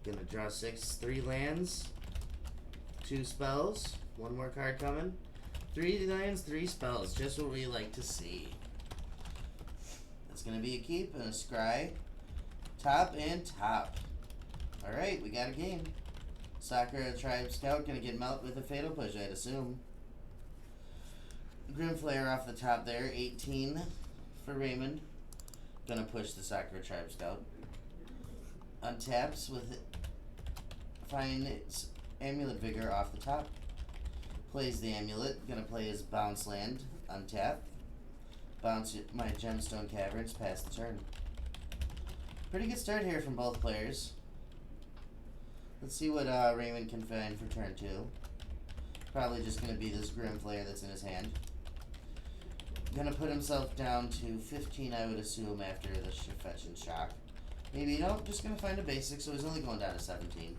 Gonna draw 6, 3 lands, 2 spells, 1 more card coming. 3 lands, 3 spells, just what we like to see. That's gonna be a keep and a scry. Top and top. Alright, we got a game. Sakura Tribe Scout gonna get melt with a Fatal Push, I'd assume. Grim Flare off the top there, 18 for Raymond. Gonna push the Sakura Tribe Scout. Untaps with Fine Amulet Vigor off the top. Plays the Amulet. Gonna play his Bounce Land. Untap. Bounce my Gemstone Caverns. Pass the turn. Pretty good start here from both players. Let's see what Raymond can find for turn 2. Probably just gonna be this Grim Flare that's in his hand. Gonna put himself down to 15, I would assume, after the Fetch and Shock. Maybe, no, just gonna find a basic, so he's only going down to 17.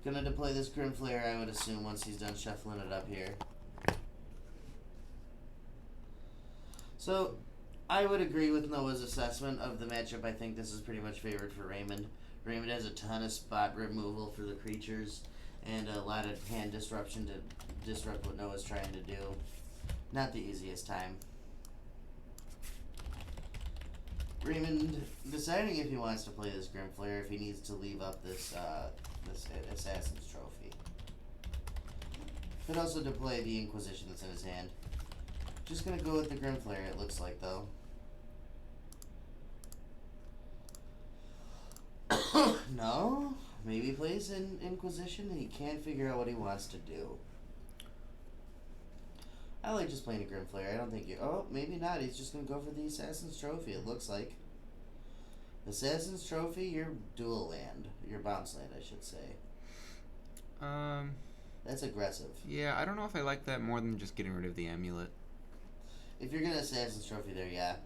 Gonna deploy this Grim Flare, I would assume, once he's done shuffling it up here. So, I would agree with Noah's assessment of the matchup. I think this is pretty much favored for Raymond. Raymond has a ton of spot removal for the creatures and a lot of hand disruption to disrupt what Noah's trying to do. Not the easiest time. Raymond deciding if he wants to play this Grim Flare, if he needs to leave up this this Assassin's Trophy. Could also deploy the Inquisition that's in his hand. Just gonna go with the Grim Flare, it looks like, though. No? Maybe he plays an Inquisition and he can't figure out what he wants to do. I like just playing a Grim Flare. I don't think you... Oh, maybe not. He's just going to go for the Assassin's Trophy, it looks like. Assassin's Trophy, your dual land. Your bounce land, I should say. That's aggressive. Yeah, I don't know if I like that more than just getting rid of the Amulet. If you're going to Assassin's Trophy there, yeah.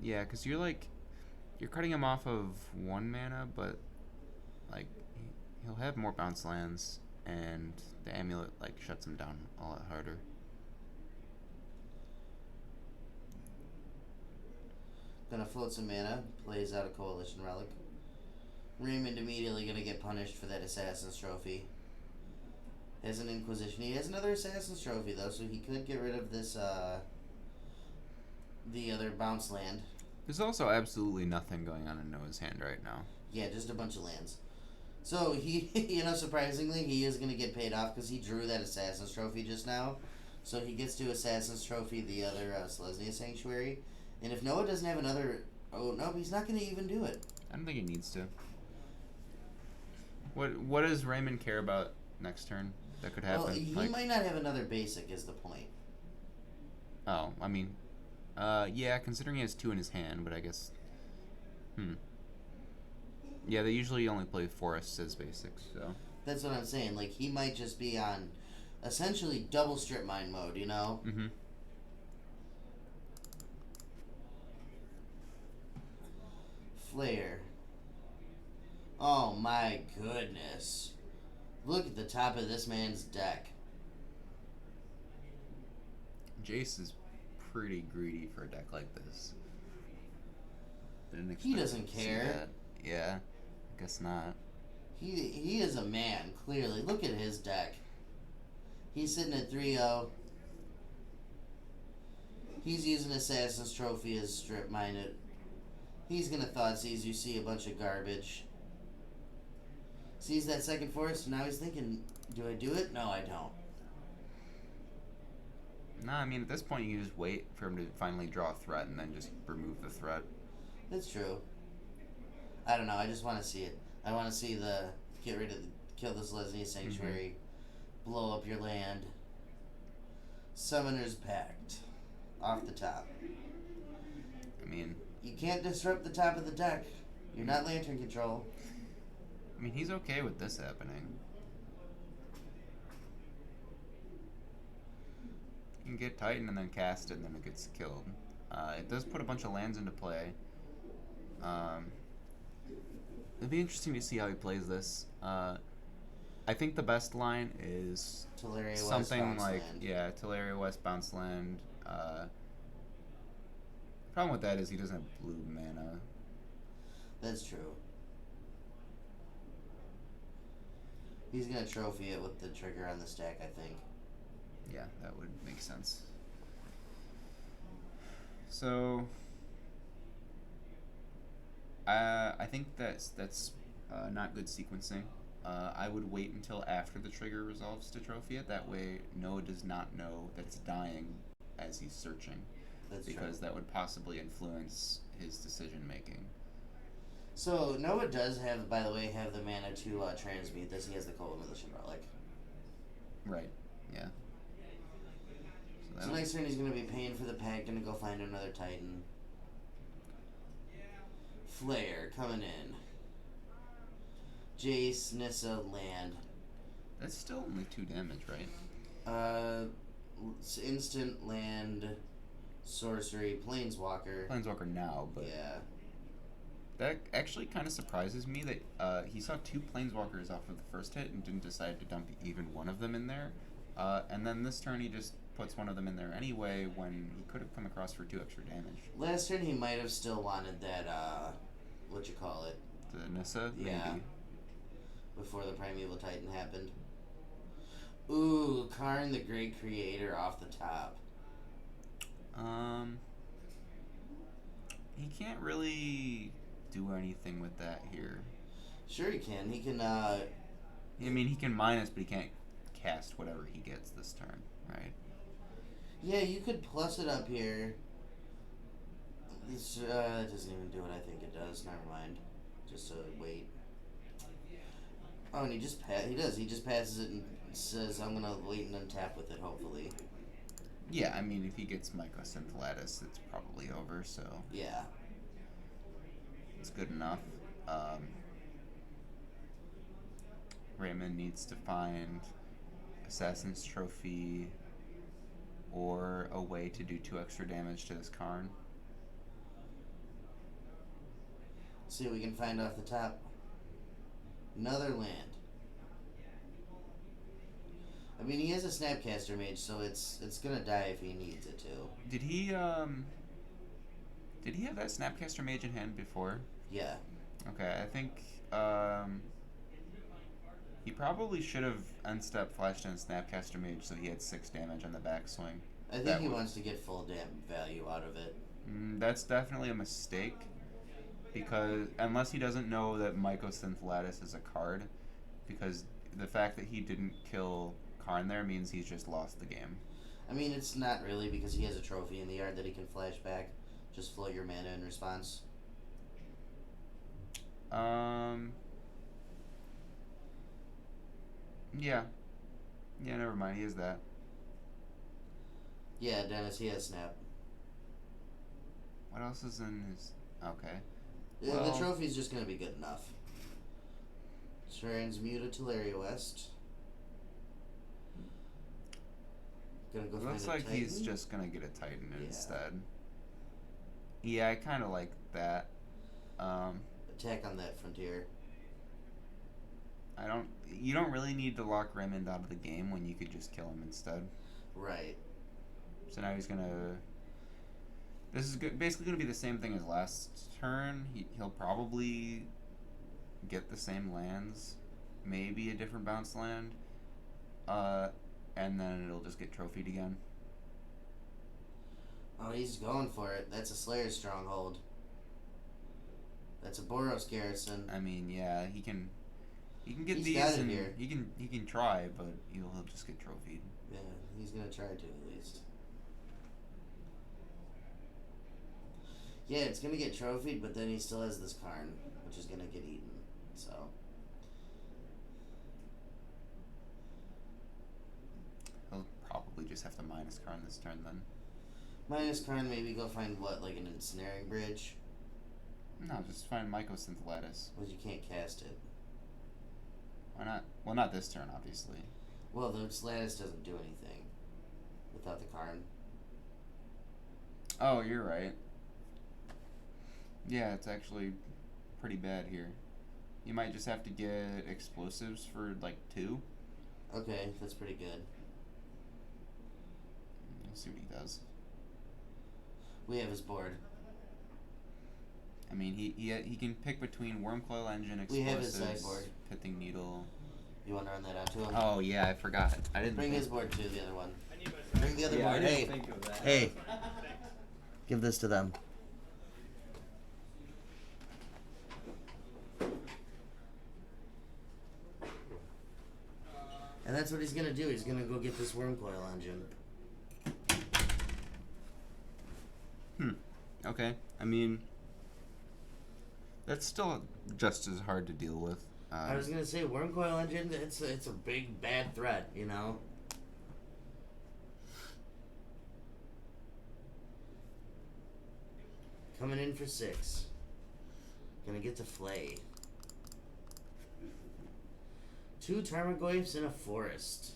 Yeah, because you're cutting him off of 1 mana, but, like, he'll have more bounce lands, and the Amulet, like, shuts him down a lot harder. Gonna float some mana, plays out a Coalition Relic. Raymond immediately gonna get punished for that Assassin's Trophy. Has an Inquisition. He has another Assassin's Trophy, though, so he could get rid of this, the other bounce land. There's also absolutely nothing going on in Noah's hand right now. Yeah, just a bunch of lands. So he, surprisingly, he is going to get paid off because he drew that Assassin's Trophy just now. So he gets to Assassin's Trophy the other Selesnya Sanctuary. And if Noah doesn't have another... Oh, no, he's not going to even do it. I don't think he needs to. What does Raymond care about next turn that could happen? Well, he might not have another basic is the point. Oh, I mean... yeah, considering he has 2 in his hand, but I guess... Yeah, they usually only play forests as basics, so... That's what I'm saying. Like, he might just be on essentially double strip mine mode, you know? Mm-hmm. Flare. Oh my goodness. Look at the top of this man's deck. Jace is pretty greedy for a deck like this. He doesn't care. Yeah, I guess not. He is a man, clearly. Look at his deck. He's sitting at 3-0. He's using Assassin's Trophy as strip minded. He's gonna Thoughtseize. You see a bunch of garbage. Sees that second forest, and now he's thinking, do I do it? No, I don't. No, I mean, at this point, you just wait for him to finally draw a threat and then just remove the threat. That's true. I don't know. I just want to see it. I want to see the kill this Selesnya Sanctuary, blow up your land. Summoner's Pact off the top. I mean, you can't disrupt the top of the deck. You're not Lantern Control. I mean, he's okay with this happening. You can get Titan and then cast it, and then it gets killed. It does put a bunch of lands into play. It'd be interesting to see how he plays this. I think the best line is Teleria West something Bounce like, Land. yeah, Teleria West Bounce Land. Problem with that is he doesn't have blue mana. That's true. He's gonna trophy it with the trigger on the stack, I think. Yeah, that would make sense. So, I think that's not good sequencing. I would wait until after the trigger resolves to trophy it. That way, Noah does not know that it's dying as he's searching. That's because true. that would possibly influence his decision making. So Noah does have, by the way, have the mana to transmute this. He has the Cold Militia Relic. Right. Yeah. So next turn he's gonna be paying for the pack. Gonna go find another Titan. Flare coming in. Jace, Nissa, land. That's still only 2 damage, right? It's instant land, sorcery, planeswalker. Planeswalker now, but yeah, that actually kind of surprises me that he saw 2 planeswalkers off of the first hit and didn't decide to dump even one of them in there. And then this turn he just puts one of them in there anyway when he could have come across for 2 extra damage. Last turn he might have still wanted that. What you call it? The Nissa, Yeah. maybe. Before the Primeval Titan happened. Ooh, Karn the Great Creator off the top. He can't really do anything with that here. Sure he can. He can, I mean, he can minus, but he can't cast whatever he gets this turn, right? Yeah, you could plus it up here. This, it doesn't even do what I think it does. Never mind. Just wait. Oh, and he just he does. He just passes it and says, "I'm gonna wait and untap with it." Hopefully. Yeah, I mean, if he gets Mycosynth Lattice, it's probably over. So yeah, it's good enough. Raymond needs to find Assassin's Trophy or a way to do 2 extra damage to this Karn. See what we can find off the top. Another land. I mean, he has a Snapcaster Mage, so it's gonna die if he needs it to. Did he have that Snapcaster Mage in hand before? Yeah. Okay, I think he probably should have unstep flashed in Snapcaster Mage so he had 6 damage on the backswing. I think he wants to get full value out of it. That's definitely a mistake. Because unless he doesn't know that Mycosynth Lattice is a card, because the fact that he didn't kill Karn there means he's just lost the game. I mean, it's not really because he has a trophy in the yard that he can flash back. Just float your mana in response. Yeah. Yeah, never mind. He has that. Yeah, Dennis, he has Snap. What else is in his... Okay. The trophy's just going to be good enough. Transmuted Teleria West. Gonna go Looks find a like Titan. he's just going to get a Titan instead. Yeah, I kind of like that. Attack on that frontier. You don't really need to lock Raymond out of the game when you could just kill him instead. Right. So now he's gonna... This is basically gonna be the same thing as last turn. He'll probably get the same lands, maybe a different bounce land, and then it'll just get trophied again. Oh, he's going for it. That's a Slayer's Stronghold. That's a Boros Garrison. I mean, yeah, he can get He's these got it and here. he can try, but he'll just get trophied. Yeah, he's gonna try to at least. Yeah, it's gonna get trophied, but then he still has this Karn, which is gonna get eaten. So He'll probably just have to minus Karn this turn then. minus Karn, maybe go find what, like an ensnaring bridge? No, just find Mycosynth Lattice. Because you can't cast it. Why not? Well, not this turn, obviously. Well, the Lattice doesn't do anything without the Karn. Oh, you're right. Yeah, it's actually pretty bad here. you might just have to get explosives for like 2. Okay, that's pretty good. Let's see what he does. We have his board. I mean, he can pick between Worm Coil Engine, We have his explosives, sideboard. Pithing Needle. You want to run that out to him? Oh yeah, I forgot. I didn't Bring think. his board too, the other one. Bring the other Yeah, I board. didn't Hey, think of that. hey. Give this to them. And that's what he's gonna do. He's gonna go get this Worm Coil Engine. Okay. I mean, that's still just as hard to deal with. I was gonna say Worm Coil Engine. It's a big bad threat, you know. Coming in for 6. Gonna get to Flay. 2 Tarmogoyfs in a forest.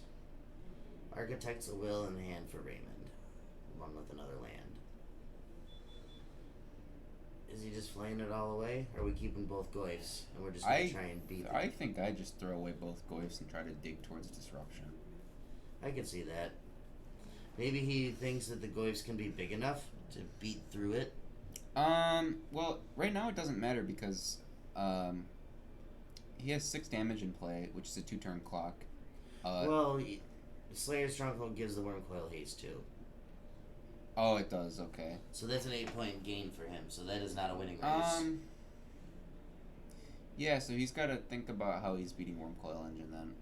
Architect's a will in hand for Raymond. One with another land. Is he just flaying it all away? Or are we keeping both Goyfs? And we're just gonna try and beat them? I think I just throw away both Goyfs and try to dig towards disruption. I can see that. Maybe he thinks that the Goyfs can be big enough to beat through it. Well, right now it doesn't matter because, he has 6 damage in play, which is a 2-turn clock. Slayer's Stronghold gives the Worm Coil haste too. Oh, it does, okay. So that's an 8-point gain for him, so that is not a winning race. Yeah, so he's got to think about how he's beating Worm Coil Engine then.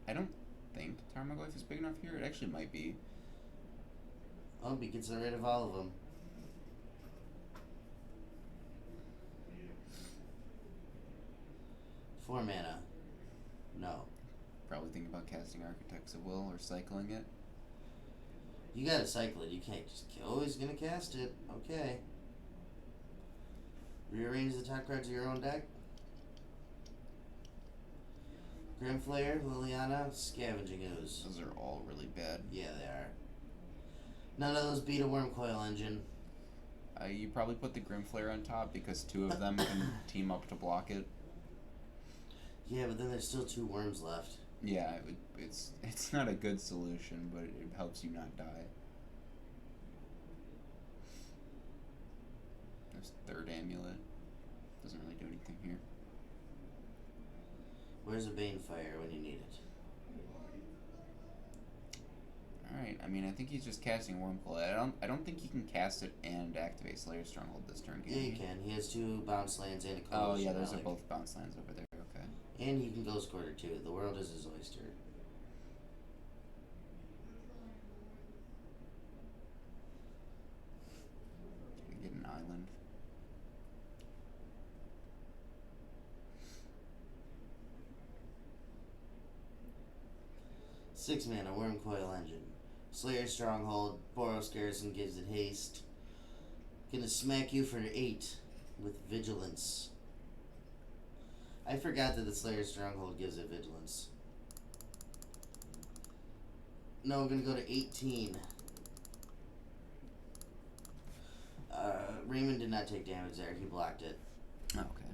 I don't think Tarmogoyf is big enough here. It actually might be. I'll be considerate of all of them. Four mana. No. Probably thinking about casting Architects of Will or cycling it. You gotta cycle it. You can't just... Oh, he's gonna cast it. Okay. Rearrange the top cards of your own deck. Grimflayer, Liliana, Scavenging Ooze. Those are all really bad. Yeah, they are. None of those beat a Worm Coil Engine. You probably put the Grimflayer on top because 2 of them can team up to block it. Yeah, but then there's still 2 worms left. Yeah, it's not a good solution, but it helps you not die. There's 3rd Amulet. Doesn't really do anything here. Where's a Banefire when you need it? Alright, I mean, I think he's just casting Worm Coil. I don't think he can cast it and activate Slayer's Stronghold this turn, can Yeah, he? he can. He has 2 bounce lands and a Oh, Coalition yeah, those are Relic. both bounce lands over there, okay. And he can Ghost Quarter too. The world is his oyster. Can we get an island? Six mana, Worm Coil Engine. Slayer Stronghold, Boros Garrison gives it haste. Gonna smack you for 8 with Vigilance. I forgot that the Slayer Stronghold gives it Vigilance. No, we're gonna go to 18. Raymond did not take damage there. He blocked it. Oh, okay.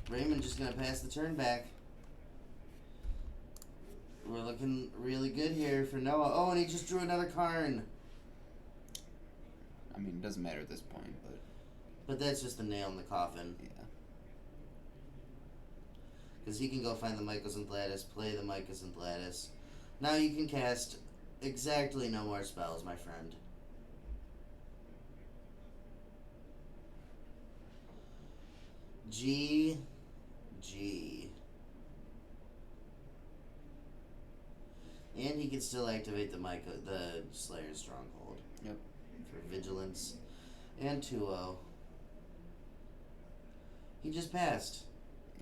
Raymond just gonna pass the turn back. We're looking really good here for Noah. Oh, and he just drew another Karn. I mean, it doesn't matter at this point, but... But that's just the nail in the coffin. Yeah. Because he can go find the Mycosynth Lattice, play the Mycosynth Lattice. Now you can cast exactly no more spells, my friend. G. And he can still activate the Slayer's Stronghold. Yep. For Vigilance. And 2-0. He just passed.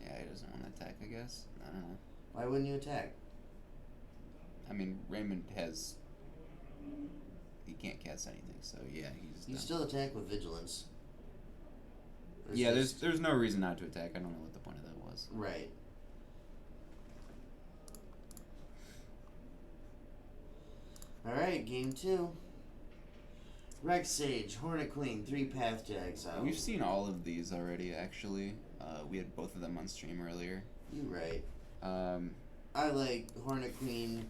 Yeah, he doesn't want to attack, I guess. I don't know. Why wouldn't you attack? I mean, Raymond has... He can't cast anything, so yeah, he's... You still attack with Vigilance. Yeah, there's no reason not to attack. I don't know what the point of that was. Right. Alright, game 2. Rex Sage, Hornet Queen, 3 path to exile. We've seen all of these already, actually. We had both of them on stream earlier. You're right. Um, I like Hornet Queen,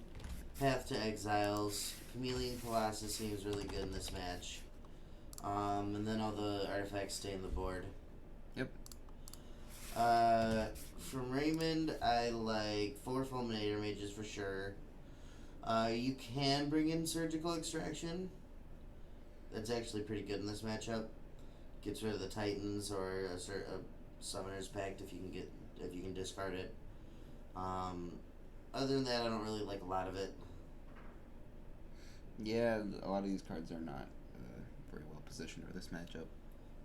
Path to Exiles. Chameleon Colossus seems really good in this match. And then all the artifacts stay in the board. Yep. From Raymond, I like 4 Fulminator Mages for sure. You can bring in Surgical Extraction. That's actually pretty good in this matchup. Gets rid of the Titans or a Summoner's Pact if you can discard it. Other than that, I don't really like a lot of it. Yeah, a lot of these cards are not very well positioned for this matchup.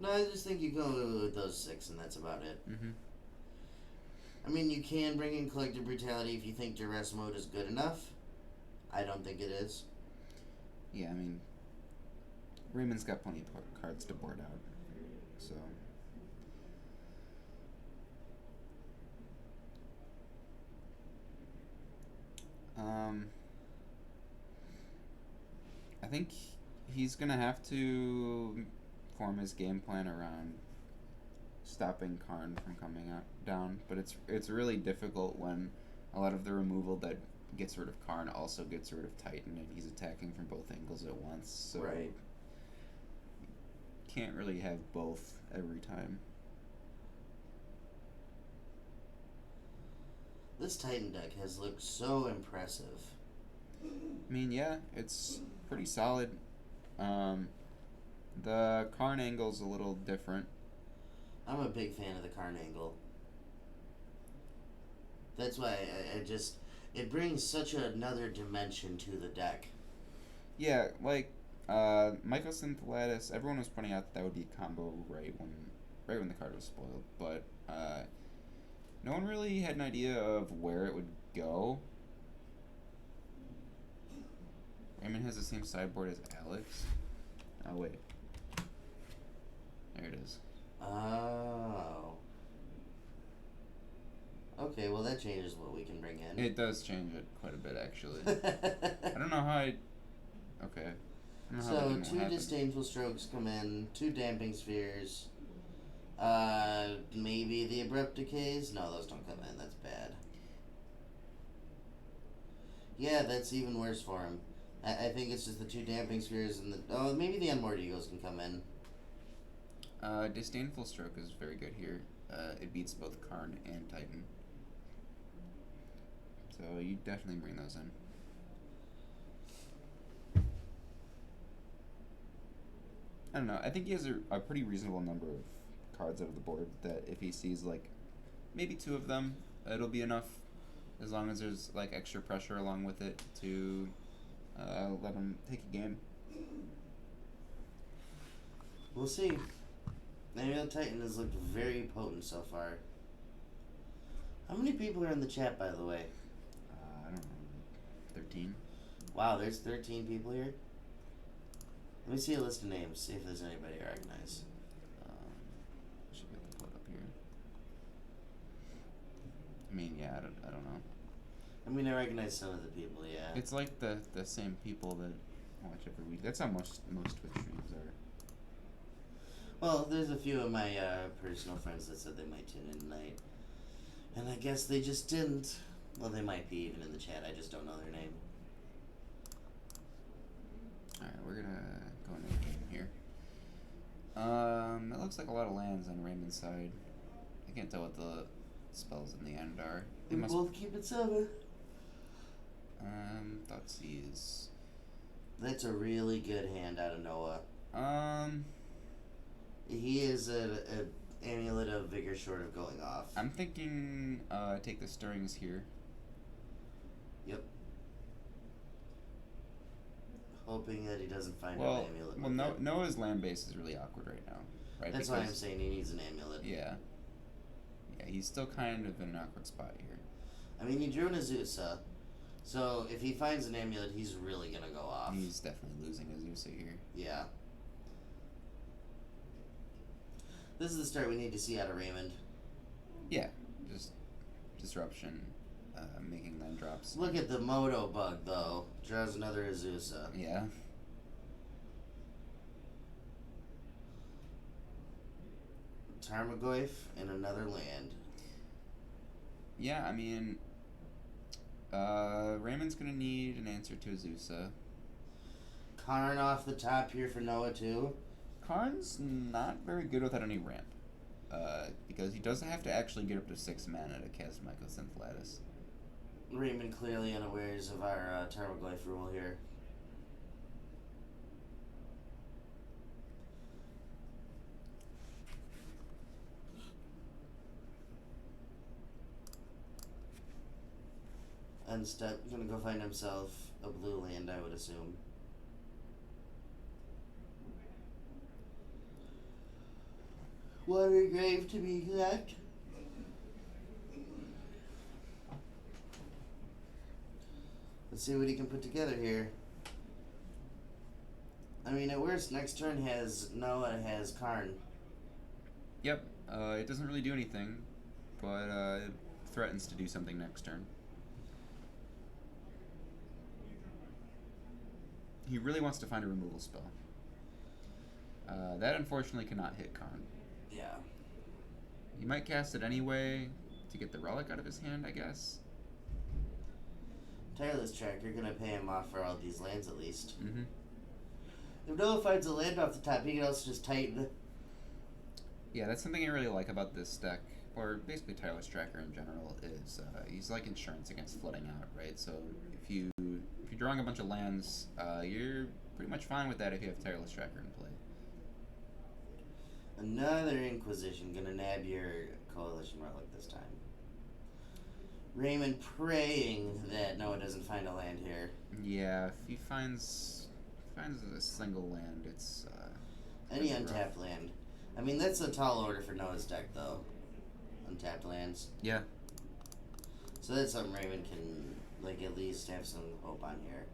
No, I just think you go with those 6 and that's about it. Mm-hmm. I mean, you can bring in Collective Brutality if you think Duress Mode is good enough. I don't think it is. Yeah, I mean, Raymond's got plenty of cards to board out, so. I think he's gonna have to form his game plan around stopping Karn from coming down, but it's really difficult when a lot of the removal that gets rid of Karn also gets rid of Titan, and he's attacking from both angles at once. So right. Can't really have both every time. This Titan deck has looked so impressive. I mean, yeah, it's pretty solid. The Karn angle's a little different. I'm a big fan of the Karn angle. That's why it brings such another dimension to the deck. Yeah, like Mycosynth everyone was pointing out that would be a combo right when the card was spoiled, but no one really had an idea of where it would go. Raymond has the same sideboard as Alex. Oh wait, there it is. Oh. Okay, well that changes what we can bring in. It does change it quite a bit, actually. I don't know how okay. I don't know how that So, 2 happen. Disdainful Strokes come in, 2 Damping Spheres. Maybe the Abrupt Decays? No, those don't come in. That's bad. Yeah, that's even worse for him. I think it's just the 2 Damping Spheres and maybe the Unmoored Eagles can come in. Disdainful Stroke is very good here. It beats both Karn and Titan. So you definitely bring those in. I don't know. I think he has a pretty reasonable number of cards out of the board that if he sees like maybe 2 of them, it'll be enough, as long as there's like extra pressure along with it to let him take a game. We'll see. Amulet Titan has looked very potent so far. How many people are in the chat, by the way? I don't know, 13. Wow, there's 13 people here? Let me see a list of names, see if there's anybody I recognize. Should be able to pull it up here. I mean, yeah, I don't know. I mean, I recognize some of the people, yeah. It's like the same people that watch every week. That's how most Twitch streams are. Well, there's a few of my personal friends that said they might tune in tonight. And I guess they just didn't. Well, they might be even in the chat, I just don't know their name. Alright, we're gonna go into the game here. It looks like a lot of lands on Raymond's side. I can't tell what the spells in the end are. We both keep it 7. Thoughtseize. That's a really good hand out of Noah. He is an Amulet of Vigor short of going off. I'm thinking take the Stirrings here. Yep. Hoping that he doesn't find an amulet. Well, Noah's land base is really awkward right now, right? That's why I'm saying he needs an amulet. Yeah. Yeah, he's still kind of in an awkward spot here. I mean, he drew an Azusa, so if he finds an amulet, he's really gonna go off. He's definitely losing Azusa here. Yeah. This is the start we need to see out of Raymond. Yeah, just disruption, making land drops. Look at the Moto bug, though. Draws another Azusa. Yeah. Tarmogoyf and another land. Yeah, I mean, Raymond's gonna need an answer to Azusa. Karn off the top here for Noah too. Karn's not very good without any ramp. Because he doesn't have to actually get up to 6 mana to cast Mycosynth Lattice. Raymond clearly unawares of our Tarmogoyf rule here. Unstep, gonna go find himself a blue land, I would assume. Water grave to be exact. Let's see what he can put together here. I mean, at worst, next turn Noah has Karn. Yep, it doesn't really do anything, but it threatens to do something next turn. He really wants to find a removal spell. That unfortunately cannot hit Karn. Yeah. He might cast it anyway to get the relic out of his hand, I guess. Tireless Tracker, gonna pay him off for all these lands at least. Mm-hmm. If Noah finds a land off the top, he can also just Titan. Yeah, that's something I really like about this deck, or basically Tireless Tracker in general, is he's like insurance against flooding out, right? So if you're drawing a bunch of lands, you're pretty much fine with that if you have Tireless Tracker in play. Another Inquisition, gonna nab your Coalition Relic this time. Raymond praying that Noah doesn't find a land here. Yeah, if he finds a single land, it's any rough. untapped land. I mean, that's a tall order for Noah's deck, though. Untapped lands. Yeah. So that's something Raymond can, like, at least have some hope on here.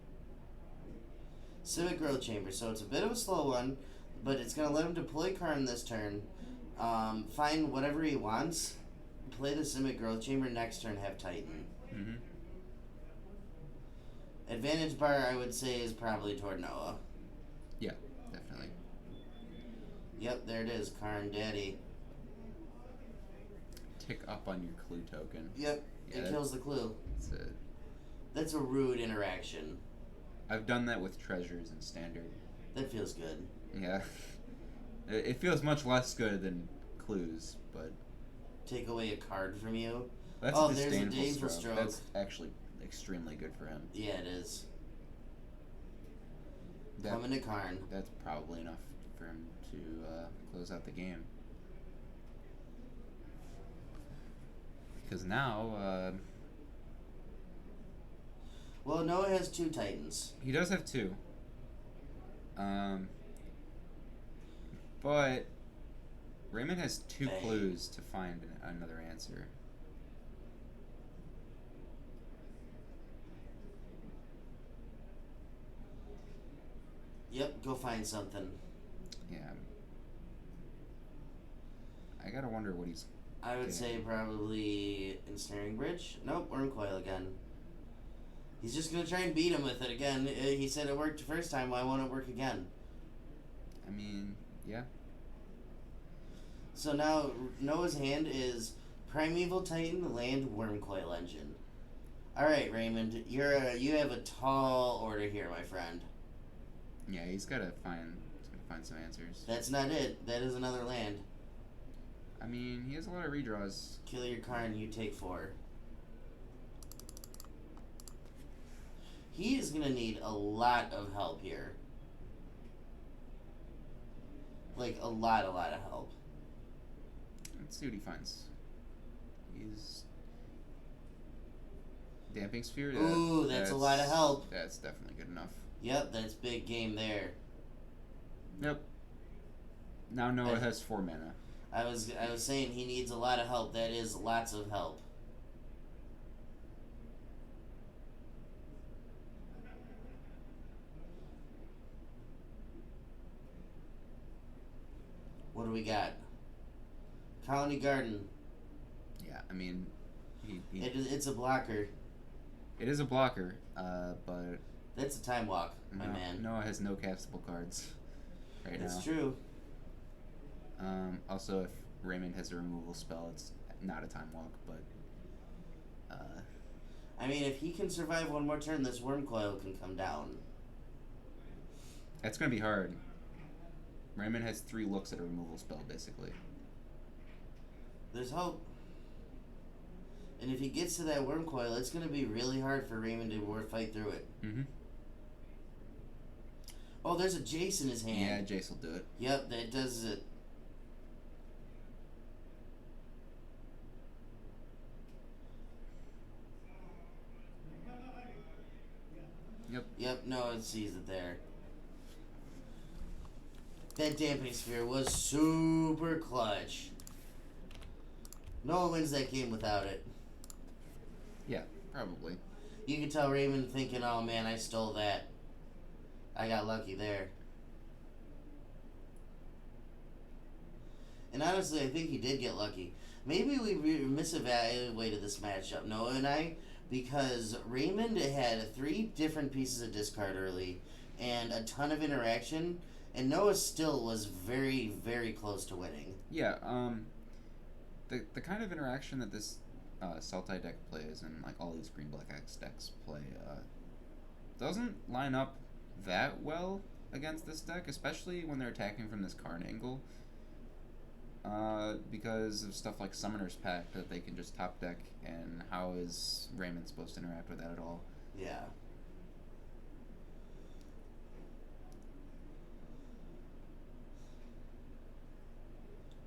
Civic Growth Chamber. So it's a bit of a slow one, but it's going to let him deploy Karn this turn, find whatever he wants, play the Civic Growth Chamber, next turn have Titan. Mm-hmm. Advantage bar, I would say, is probably toward Noah. Yeah, definitely. Yep, there it is. Karn Daddy. Tick up on your clue token. Yep, Yeah, it kills the clue. That's it. That's a rude interaction. I've done that with treasures in standard. That feels good. Yeah. It feels much less good than clues, but Take away a card from you. that's Oh, a there's a disdainful disdainful stroke. stroke. That's actually extremely good for him. Yeah, it is. That- Coming to Karn. That's probably enough for him to close out the game. Because now, Well, Noah has 2 Titans. he does have 2. But Raymond has 2 Dang. clues to find another answer. Yep, go find something. Yeah. I gotta wonder what he's... I would Okay. say probably Ensnaring Bridge. Nope, Worm Coil again. He's just going to try and beat him with it again. He said it worked the first time, why won't it work again? I mean, yeah. So now, Noah's hand is Primeval Titan, Land, Worm Coil Engine. Alright, Raymond, you have a tall order here, my friend. Yeah, he's gotta find some answers. That's not it. That is another land. I mean, he has a lot of redraws. Kill your Karn, you take 4. He is going to need a lot of help here. Like, a lot of help. Let's see what he finds. He's... Damping Sphere? Ooh, that's a lot of help. That's definitely good enough. Yep, that's big game there. Yep. Now Noah has 4 mana. I was saying he needs a lot of help. That is lots of help. What do we got? Colony Garden. Yeah, I mean, It's a blocker. it is a blocker, but That's a time walk, my man. Noah has no castable cards right That's now. true. Also, Raymond has a removal spell, it's not a time walk, but I mean, if he can survive one more turn, this worm coil can come down. that's gonna be hard. Raymond has 3 looks at a removal spell, basically. There's hope. And if he gets to that worm coil, it's going to be really hard for Raymond to fight through it. Mm-hmm. Oh, there's a Jace in his hand. Yeah, Jace will do it. Yep, that does it. Yep, no, it sees it there. That dampening sphere was super clutch. No one wins that game without it. Yeah, probably. You can tell Raymond thinking, oh man, I stole that. I got lucky there. And honestly, I think he did get lucky. Maybe we misevaluated this matchup, Noah and I, because Raymond had 3 different pieces of discard early and a ton of interaction, and Noah still was very, very close to winning. Yeah, the kind of interaction that this Sultai deck plays and like all these green black X decks play doesn't line up that well against this deck, especially when they're attacking from this Karn angle. Because of stuff like Summoner's Pact that they can just top deck, and how is Raymond supposed to interact with that at all? Yeah.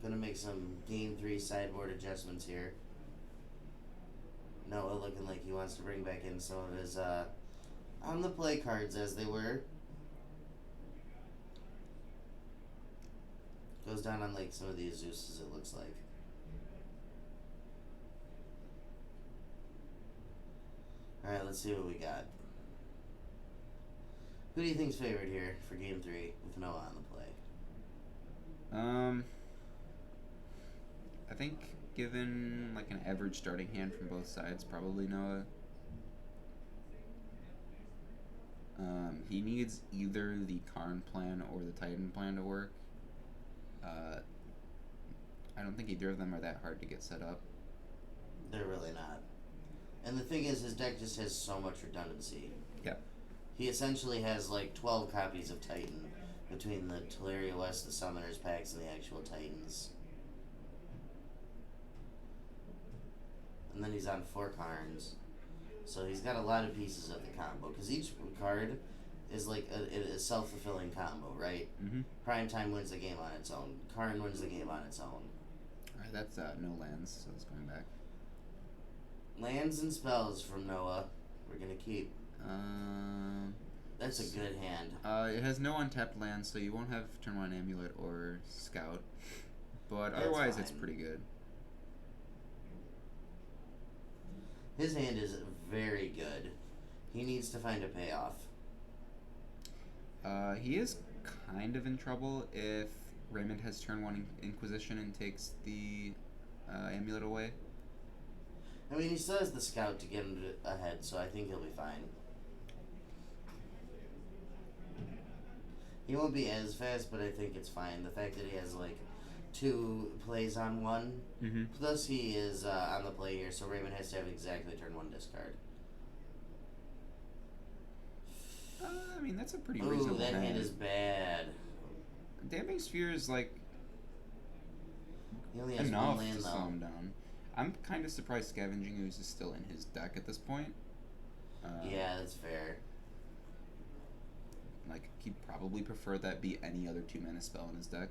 Gonna make some game 3 sideboard adjustments here. Noah looking like he wants to bring back in some of his on the play cards as they were. Goes down on like some of these Zeus's, it looks like. Alright, let's see what we got. Who do you think's favored here for game 3 with Noah on the play? I think given like an average starting hand from both sides, probably Noah. He needs either the Karn plan or the Titan plan to work. I don't think either of them are that hard to get set up. They're really not. And the thing is, his deck just has so much redundancy. Yeah. He essentially has like 12 copies of Titan between the Delerium West, the Summoner's Packs, and the actual Titans. And then he's on 4 Karns. So he's got a lot of pieces of the combo. Because each card is like a self-fulfilling combo, right? Mm-hmm. Primetime wins the game on its own. Karn wins the game on its own. Alright, that's no lands, so it's going back. Lands and spells from Noah. We're going to keep. That's a good hand. It has no untapped lands, so you won't have turn 1 Amulet or Scout. But That's otherwise, fine. it's pretty good. His hand is very good. He needs to find a payoff. He is kind of in trouble if Raymond has turn 1 Inquisition and takes the Amulet away. I mean, he still has the Scout to get him ahead, so I think he'll be fine. He won't be as fast, but I think it's fine. The fact that he has, like, 2 plays on 1. Mm-hmm. Plus, he is on the play here, so Raymond has to have exactly turn 1 discard. I mean, that's a pretty Ooh, reasonable that hand. hand is bad. Damping Sphere is, like, He only has enough 1 land, to though. slow him down. I'm kind of surprised Scavenging Ooze is still in his deck at this point. Yeah, that's fair. Like, he'd probably prefer that be any other 2-mana spell in his deck.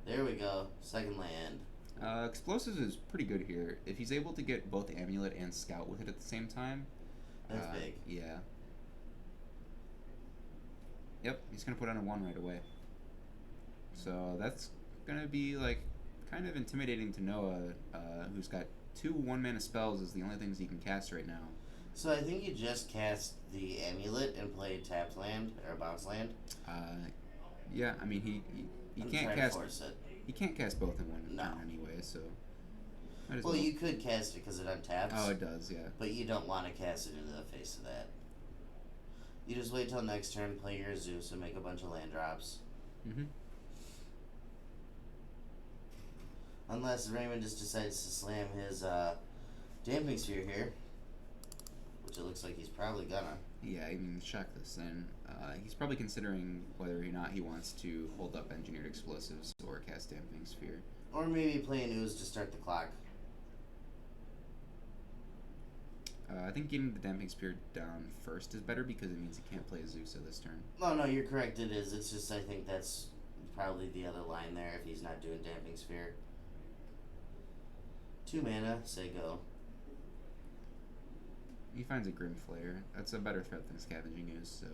There we go. Second land. Explosives is pretty good here. If he's able to get both Amulet and Scout with it at the same time. That's big. Yeah. Yep, he's going to put on a 1 right away. So that's going to be, like, kind of intimidating to Noah, who's got 2 1-mana spells as the only things he can cast right now. So I think you just cast the Amulet and play tapped land, or bounce land. Yeah, I mean, he I'm can't trying to cast... force it. He can't cast both in one No. turn anyway, so... might as Well, you could cast it because it untaps. Oh, it does, yeah. But you don't want to cast it into the face of that. You just wait till next turn, play your Zeus, and make a bunch of land drops. Mm-hmm. Unless Raymond just decides to slam his damping sphere here, which it looks like he's probably gonna. Yeah, I mean, check this in. He's probably considering whether or not he wants to hold up engineered explosives or cast damping sphere. Or maybe play an ooze to start the clock. I think getting the damping sphere down first is better because it means he can't play Azusa this turn. No, you're correct, it is. It's just I think that's probably the other line there if he's not doing damping sphere. 2 mana, say go. He finds a Grim Flayer. That's a better threat than Scavenging Ooze, so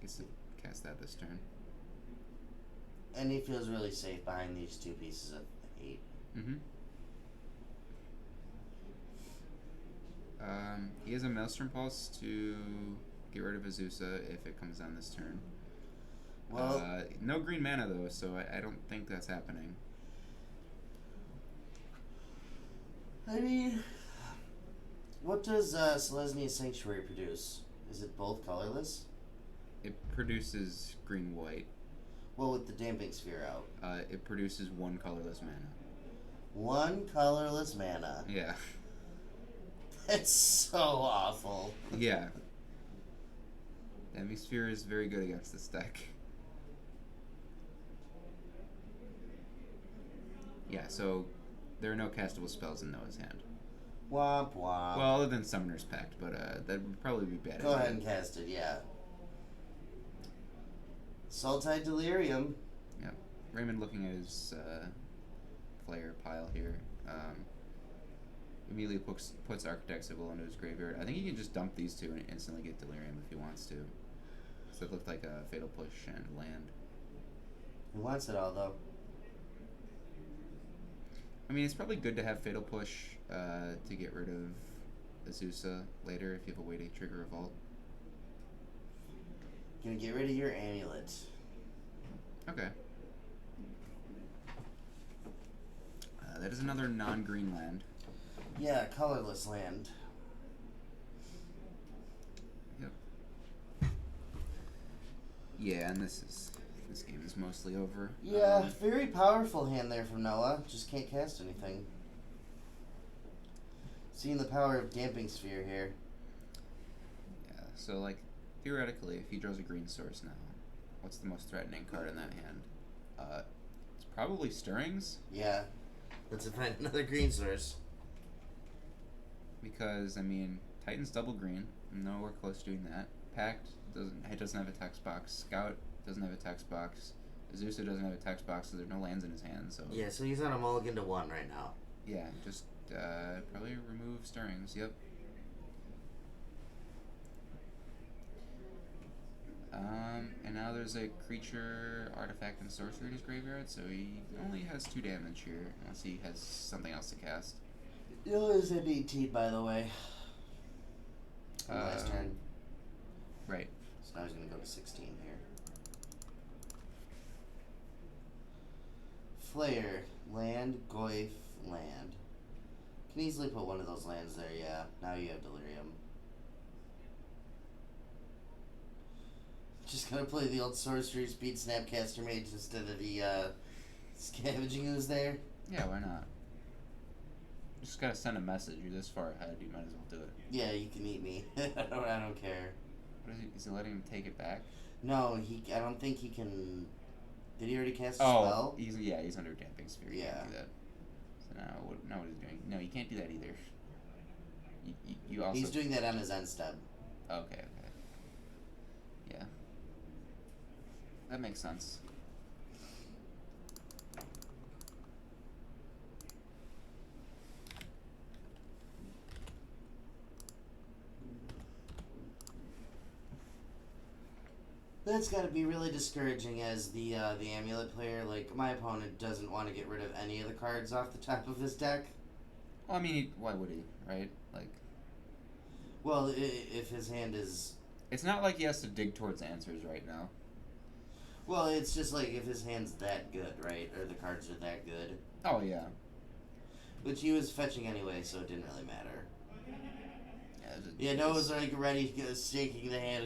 gets to cast that this turn. And he feels really safe behind these 2 pieces of 8. Mm-hmm. He has a Maelstrom Pulse to get rid of Azusa if it comes down this turn. Well, no green mana though, so I don't think that's happening. I mean, what does Selesnya Sanctuary produce? Is it both colorless? It produces green-white. Well, with the damping sphere out. It produces 1 colorless mana. 1 colorless mana. Yeah. That's so awful. Yeah. Damping sphere is very good against this deck. Yeah, so there are no castable spells in Noah's hand. Womp womp. Well, other than Summoner's Pact, but that would probably be bad. Go ahead and cast it, yeah. Sultai Delerium. Yep. Raymond looking at his player pile here. Immediately puts Architect Sibyl into his graveyard. I think he can just dump these 2 and instantly get Delirium if he wants to. So it looked like a Fatal Push and land. He wants it all, though. I mean, it's probably good to have Fatal Push to get rid of Azusa later if you have a way to trigger Revolt. Gonna get rid of your Amulet. Okay. That is another non-green land. Yeah, colorless land. Yep. Yeah, and this game is mostly over. Yeah, very powerful hand there from Noah. Just can't cast anything. Seeing the power of Damping Sphere here. Yeah, so like theoretically, if he draws a green source now, what's the most threatening card in that hand? It's probably Stirrings. Yeah, let's find another green source. Because I mean, Titan's double green. Nowhere close to doing that. Pact doesn't have a text box. Scout doesn't have a text box. Azusa doesn't have a text box, so there's no lands in his hand. So yeah, so he's on a mulligan to 1 right now. Yeah, just probably remove Stirrings. Yep. And now there's a creature, artifact, and sorcery in his graveyard, so he only has 2 damage here, unless he has something else to cast. He only has an 18, by the way. Last turn. Right. So now he's going to go to 16 here. Flare, land, Goyf, land. Can easily put one of those lands there, yeah. Now you have Delirium. Just gonna play the old sorcery speed Snapcaster Mage instead of the Scavenging Ooze there. Yeah, why not? You just gotta send a message. You're this far ahead, you might as well do it. Yeah, you can eat me. I don't care. What is he letting him take it back? No, I don't think he can. Did he already cast a spell? He's under Damping Sphere. You can't do that. So now what is he doing? No, you can't do that either. You also. He's doing that on his end step. Okay. Yeah. That makes sense. That's got to be really discouraging as the Amulet player. Like, my opponent doesn't want to get rid of any of the cards off the top of his deck. Well, I mean, why would he, right? Like, well, if his hand is... It's not like he has to dig towards answers right now. Well, it's just like if his hand's that good, right? Or the cards are that good. Oh, yeah. Which he was fetching anyway, so it didn't really matter. Yeah, Noah's like ready, staking the hand,